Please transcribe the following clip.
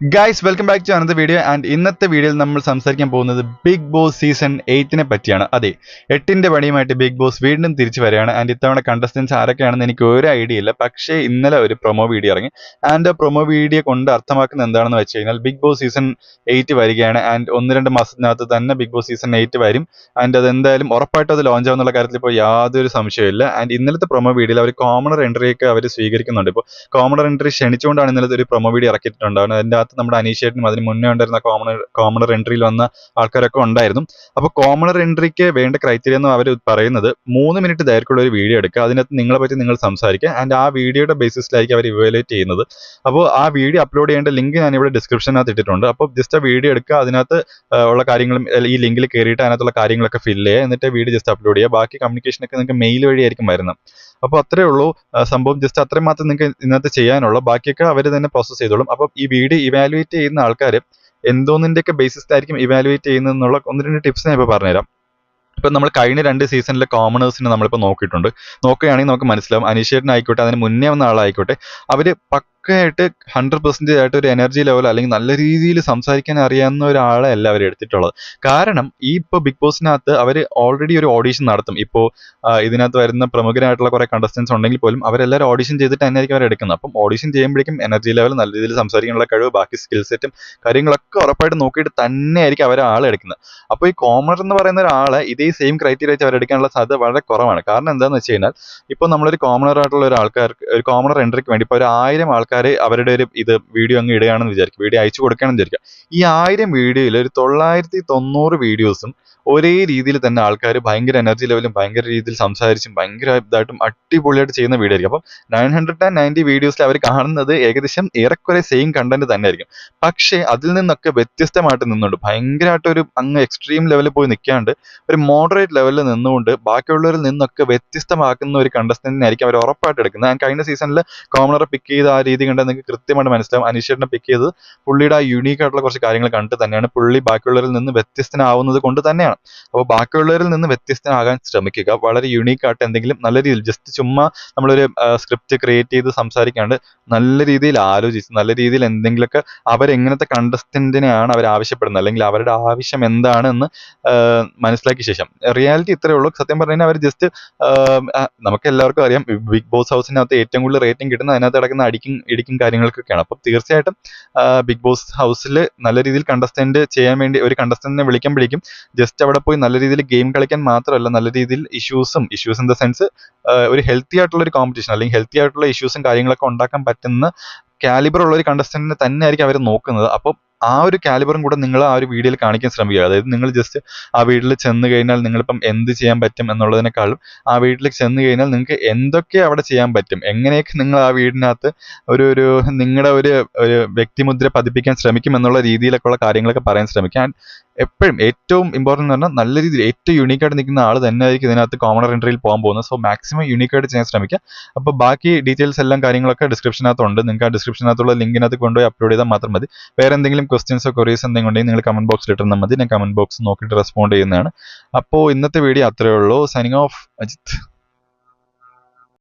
Guys, welcome back to another video and ഇന്നത്തെ വീഡിയോയിൽ നമ്മൾ സംസാരിക്കാൻ പോകുന്നത് ബിഗ് ബോസ് സീസൺ 8നെ പറ്റിയാണ്. അതെ, 8ന്റെ പണിയുമായിട്ട് ബിഗ് ബോസ് വീണ്ടും തിരിച്ചു വരികയാണ്. ആൻഡ് ഇത്തവണ കണ്ടസ്റ്റൻസ് ആരൊക്കെയാണെന്ന് എനിക്ക് ഒരു ഐഡിയ ഇല്ല. പക്ഷേ ഇന്നലെ ഒരു പ്രൊമോ വീഡിയോ ഇറങ്ങി. ആൻഡ് ആ പ്രൊമോ വീഡിയോ കൊണ്ട് അർത്ഥമാക്കുന്നത് എന്താണെന്ന് വെച്ച് കഴിഞ്ഞാൽ ബിഗ് ബോസ് സീസൺ 8 വരികയാണ്. ആൻഡ് 1-2 മാസത്തിനകത്ത് തന്നെ ബിഗ് ബോസ് സീസൺ 8 വരും. ആൻഡ് അത് എന്തായാലും ഉറപ്പായിട്ടും അത് ലോഞ്ച് ആവുന്നുള്ള കാര്യത്തിൽ ഇപ്പോൾ യാതൊരു സംശയമില്ല. ആൻഡ് ഇന്നലത്തെ പ്രൊമോ വീഡിയോയിൽ അവർ കോമണർ എൻട്രിയൊക്കെ അവർ സ്വീകരിക്കുന്നുണ്ട്. ഇപ്പോൾ കോമണർ എൻട്രി ക്ഷണിച്ചുകൊണ്ടാണ് ഇന്നലത്തെ ഒരു പ്രൊമോ വീഡിയോ ഇറക്കിയിട്ടുണ്ടാകുന്നത്. അതിൻ്റെ അകത്ത് നമ്മുടെ അനീഷേട്ടനും അതിന് മുന്നേ ഉണ്ടായിരുന്ന കോമണർ എൻട്രിയിൽ വന്ന ആൾക്കാരൊക്കെ ഉണ്ടായിരുന്നു. അപ്പോൾ കോമണർ എൻട്രിക്ക് വേണ്ട ക്രൈറ്റീരിയ എന്ന് അവർ പറയുന്നത് 3 മിനിറ്റ് ദൈർഘ്യമുള്ള ഒരു വീഡിയോ എടുക്കുക, അതിനകത്ത് നിങ്ങളെ പറ്റി നിങ്ങൾ സംസാരിക്കുക. ആൻഡ് ആ വീഡിയോയുടെ ബേസിസിലായിരിക്കും അവർ ഇവാലുവേറ്റ് ചെയ്യുന്നത്. അപ്പോൾ ആ വീഡിയോ അപ്ലോഡ് ചെയ്യേണ്ട ലിങ്ക് ഞാൻ ഇവിടെ ഡിസ്ക്രിപ്ഷനകത്ത് ഇട്ടിട്ടുണ്ട്. അപ്പോൾ ജസ്റ്റ് ആ വീഡിയോ എടുക്കുക, അതിനകത്ത് ഉള്ള കാര്യങ്ങളും ഈ ലിങ്കിൽ കയറിയിട്ട് അതിനകത്തുള്ള കാര്യങ്ങളൊക്കെ ഫില്ല് ചെയ്യുക, എന്നിട്ട് വീഡിയോ ജസ്റ്റ് അപ്ലോഡ് ചെയ്യുക. ബാക്കി കമ്മ്യൂണിക്കേഷനൊക്കെ നിങ്ങൾക്ക് മെയിൽ വഴിയായിരിക്കും വരുന്നത്. അപ്പോൾ അത്രേ ഉള്ളൂ സംഭവം. ജസ്റ്റ് അത്രയും മാത്രം നിങ്ങൾക്ക് ഇന്നത്തെ ചെയ്യാനുള്ളൂ. ബാക്കിയൊക്കെ അവർ തന്നെ പ്രോസസ്സ് ചെയ്തോളും. അപ്പോൾ ഈ വീഡിയോ ഇവാലുവേറ്റ് ചെയ്യുന്ന ആൾക്കാർ എന്തോന്നിൻ്റെയൊക്കെ ബേസിസിലായിരിക്കും ഇവാലുവേറ്റ് ചെയ്യുന്നതെന്നുള്ള 1-2 ടിപ്സ് ഞാൻ ഇപ്പോൾ പറഞ്ഞുതരാം. ഇപ്പം നമ്മൾ കഴിഞ്ഞ 2 സീസണിലെ കോമണേഴ്സിനെ നമ്മളിപ്പോൾ നോക്കിയിട്ടുണ്ട്. നോക്കുകയാണെങ്കിൽ നമുക്ക് മനസ്സിലാവും, അനീഷേട്ടനായിക്കോട്ടെ അതിന് മുന്നേ വന്ന ആളായിക്കോട്ടെ, അവർ പക്കയായിട്ട് 100% ആയിട്ട് ഒരു എനർജി ലെവൽ അല്ലെങ്കിൽ നല്ല രീതിയിൽ സംസാരിക്കാൻ അറിയാവുന്ന ഒരാളെ അല്ല അവർ എടുത്തിട്ടുള്ളത്. കാരണം ഈ ഇപ്പോൾ ബിഗ് ബോസിനകത്ത് അവർ ഓൾറെഡി ഒരു ഓഡീഷൻ നടത്തും. ഇപ്പോൾ ഇതിനകത്ത് വരുന്ന പ്രമുഖരായിട്ടുള്ള കുറേ കണ്ടസ്റ്റൻസ് ഉണ്ടെങ്കിൽ പോലും അവരെല്ലാവരും ഓഡീഷൻ ചെയ്തിട്ട് തന്നെയായിരിക്കും അവർ എടുക്കുന്നത്. അപ്പം ഓഡീഷൻ ചെയ്യുമ്പോഴേക്കും എനർജി ലെവൽ, നല്ല രീതിയിൽ സംസാരിക്കാനുള്ള കഴിവ്, ബാക്കി സ്കിൽ സെറ്റും കാര്യങ്ങളൊക്കെ ഉറപ്പായിട്ട് നോക്കിയിട്ട് തന്നെയായിരിക്കും അവർ ആളെ എടുക്കുന്നത്. അപ്പോൾ ഈ കോമണർ എന്ന് പറയുന്ന ഒരാളെ ഇതേ സെയിം ക്രൈറ്റീരിയ വെച്ച് അവരെടുക്കാനുള്ള സാധ്യത വളരെ കുറവാണ്. കാരണം എന്താണെന്ന് വെച്ച് കഴിഞ്ഞാൽ ഇപ്പോൾ നമ്മളൊരു കോമണർ ആയിട്ടുള്ള ഒരു കോമണർ എൻട്രിക്ക് വേണ്ടി ഇപ്പോൾ ഒരു 1000 ആൾക്കാർ അവരുടെ ഒരു വീഡിയോ അങ്ങ് ഇടുകയാണെന്ന് വിചാരിക്കും, വീഡിയോ അയച്ചു കൊടുക്കുകയാണെന്ന് വിചാരിക്കുക. ഈ 1000 വീഡിയോയിൽ ഒരു 990 വീഡിയോസും ഒരേ രീതിയിൽ തന്നെ ആൾക്കാർ ഭയങ്കര എനർജി ലെവലും ഭയങ്കര രീതിയിൽ സംസാരിച്ചും ഭയങ്കര ഇതായിട്ടും അടിപൊളിയായിട്ട് ചെയ്യുന്ന വീഡിയോ ആയിരിക്കും. അപ്പം 990 വീഡിയോസിൽ അവർ കാണുന്നത് ഏകദേശം ഏറെക്കുറെ സെയിം കണ്ടന്റ് തന്നെ ആയിരിക്കും. പക്ഷേ അതിൽ നിന്നൊക്കെ വ്യത്യസ്തമായിട്ട് നിന്നുകൊണ്ട് ഭയങ്കരമായിട്ടൊരു അങ്ങ് എക്സ്ട്രീം ലെവലിൽ പോയി നിൽക്കാണ്ട് ഒരു മോഡറേറ്റ് ലെവലിൽ നിന്നുകൊണ്ട് ബാക്കിയുള്ളവരിൽ നിന്നൊക്കെ വ്യത്യസ്തമാക്കുന്ന ഒരു കണ്ടസ്റ്റന്റിനായിരിക്കും അവർ ഉറപ്പായിട്ട് എടുക്കുന്നത്. ഞാൻ കഴിഞ്ഞ സീസണിൽ കോമണറെ പിക്ക് ചെയ്ത ആ രീതി കണ്ടാൽ നിങ്ങൾക്ക് കൃത്യമായിട്ട് മനസ്സിലാവും. അനീഷേട്ടനെ പിക്ക് ചെയ്തത് പുള്ളിയുടെ ആ യൂണീക്ക് ആയിട്ടുള്ള കുറച്ച് കാര്യങ്ങൾ കണ്ടിട്ട് തന്നെയാണ്. പുള്ളി ബാക്കിയുള്ളവരിൽ നിന്ന് വ്യത്യസ്തനാവുന്നത് കൊണ്ട് തന്നെയാണ്. അപ്പോൾ ബാക്കിയുള്ളവരിൽ നിന്ന് വ്യത്യസ്തനാകാൻ ശ്രമിക്കുക. വളരെ യൂണീക്ക് ആയിട്ട് എന്തെങ്കിലും നല്ല രീതിയിൽ ജസ്റ്റ് ചുമ്മാ നമ്മളൊരു സ്ക്രിപ്റ്റ് ക്രിയേറ്റ് ചെയ്ത് സംസാരിക്കാണ്ട് നല്ല രീതിയിൽ ആലോചിച്ച് നല്ല രീതിയിൽ എന്തെങ്കിലുമൊക്കെ അവരെങ്ങനത്തെ കണ്ടസ്റ്റന്റിനെയാണ് അവർ ആവശ്യപ്പെടുന്നത് അല്ലെങ്കിൽ അവരുടെ ആവശ്യം എന്താണ് എന്ന് മനസ്സിലാക്കിയ ശേഷം, റിയാലിറ്റി ഇത്രയേ ഉള്ളൂ. സത്യം പറഞ്ഞു കഴിഞ്ഞാൽ അവർ ജസ്റ്റ് നമുക്ക് എല്ലാവർക്കും അറിയാം ബിഗ് ബോസ് ഹൗസിനകത്ത് ഏറ്റവും കൂടുതൽ റേറ്റിംഗ് കിട്ടുന്നത് അതിനകത്ത് നടക്കുന്ന ഇടിക്കും കാര്യങ്ങൾക്കൊക്കെയാണ്. അപ്പം തീർച്ചയായിട്ടും ബിഗ് ബോസ് ഹൗസിൽ നല്ല രീതിയിൽ കണ്ടസ്റ്റന്റ് ചെയ്യാൻ വേണ്ടി ഒരു കണ്ടസ്റ്റന്റിനെ വിളിക്കുമ്പോഴേക്കും ജസ്റ്റ് അവിടെ പോയി നല്ല രീതിയിൽ ഗെയിം കളിക്കാൻ മാത്രമല്ല, നല്ല രീതിയിൽ ഇഷ്യൂസ് ഇൻ ദ സെൻസ് ഒരു ഹെൽത്തി ആയിട്ടുള്ള ഒരു കോമ്പറ്റീഷൻ അല്ലെങ്കിൽ ഹെൽത്തി ആയിട്ടുള്ള ഇഷ്യൂസും കാര്യങ്ങളൊക്കെ ഉണ്ടാക്കാൻ പറ്റുന്ന കാലിബർ ഉള്ള ഒരു കണ്ടസ്റ്റന്റിനെ തന്നെ ആയിരിക്കും അവർ നോക്കുന്നത്. അപ്പോൾ ആ ഒരു കാലിബറും കൂടെ നിങ്ങൾ ആ ഒരു വീഡിയോയിൽ കാണിക്കാൻ ശ്രമിക്കുക. അതായത് നിങ്ങൾ ജസ്റ്റ് ആ വീട്ടിൽ ചെന്ന് കഴിഞ്ഞാൽ നിങ്ങളിപ്പം എന്ത് ചെയ്യാൻ പറ്റും എന്നുള്ളതിനേക്കാളും ആ വീട്ടിലേക്ക് ചെന്ന് കഴിഞ്ഞാൽ നിങ്ങൾക്ക് എന്തൊക്കെ അവിടെ ചെയ്യാൻ പറ്റും, എങ്ങനെയൊക്കെ നിങ്ങൾ ആ വീടിനകത്ത് ഒരു നിങ്ങളുടെ ഒരു വ്യക്തിമുദ്ര പതിപ്പിക്കാൻ ശ്രമിക്കും എന്നുള്ള രീതിയിലൊക്കെയുള്ള കാര്യങ്ങളൊക്കെ പറയാൻ ശ്രമിക്കുക. ആൻഡ് എപ്പോഴും ഏറ്റവും ഇമ്പോർട്ടൻ്റ് എന്ന് പറഞ്ഞാൽ നല്ല രീതിയിൽ ഏറ്റവും യൂണീക്കായിട്ട് നിൽക്കുന്ന ആൾ തന്നെ ആയിരിക്കും ഇതിനകത്ത് കോമണർ എൻട്രിയിൽ പോകാൻ പോകുന്നത്. സോ മാക്സിമം യൂണീക്കായിട്ട് ചെയ്യാൻ ശ്രമിക്കുക. അപ്പോൾ ബാക്കി ഡീറ്റെയിൽസ് എല്ലാം കാര്യങ്ങളൊക്കെ ഡിസ്ക്രിപ്ഷനകത്തുണ്ട്. നിങ്ങൾക്ക് ആ ഡിസ്ക്രിപ്ഷനകത്തുള്ള ലിങ്കിനകത്ത് കൊണ്ടുപോയി അപ്ലോഡ് ചെയ്താൽ മാത്രം മതി. വേറെ എന്തെങ്കിലും ക്വസ്റ്റ്യൻസോ ക്വറീസ് എന്തെങ്കിലും ഉണ്ടെങ്കിൽ നിങ്ങൾ കമന്റ് ബോക്സിൽ ഇട്ടാൽ മതി. ഞാൻ കമന്റ് ബോക്സ് നോക്കിയിട്ട് റെസ്പോണ്ട് ചെയ്യുന്നതാണ്. അപ്പോൾ ഇന്നത്തെ വീഡിയോ അത്രയേ ഉള്ളൂ. Signing off, Ajith.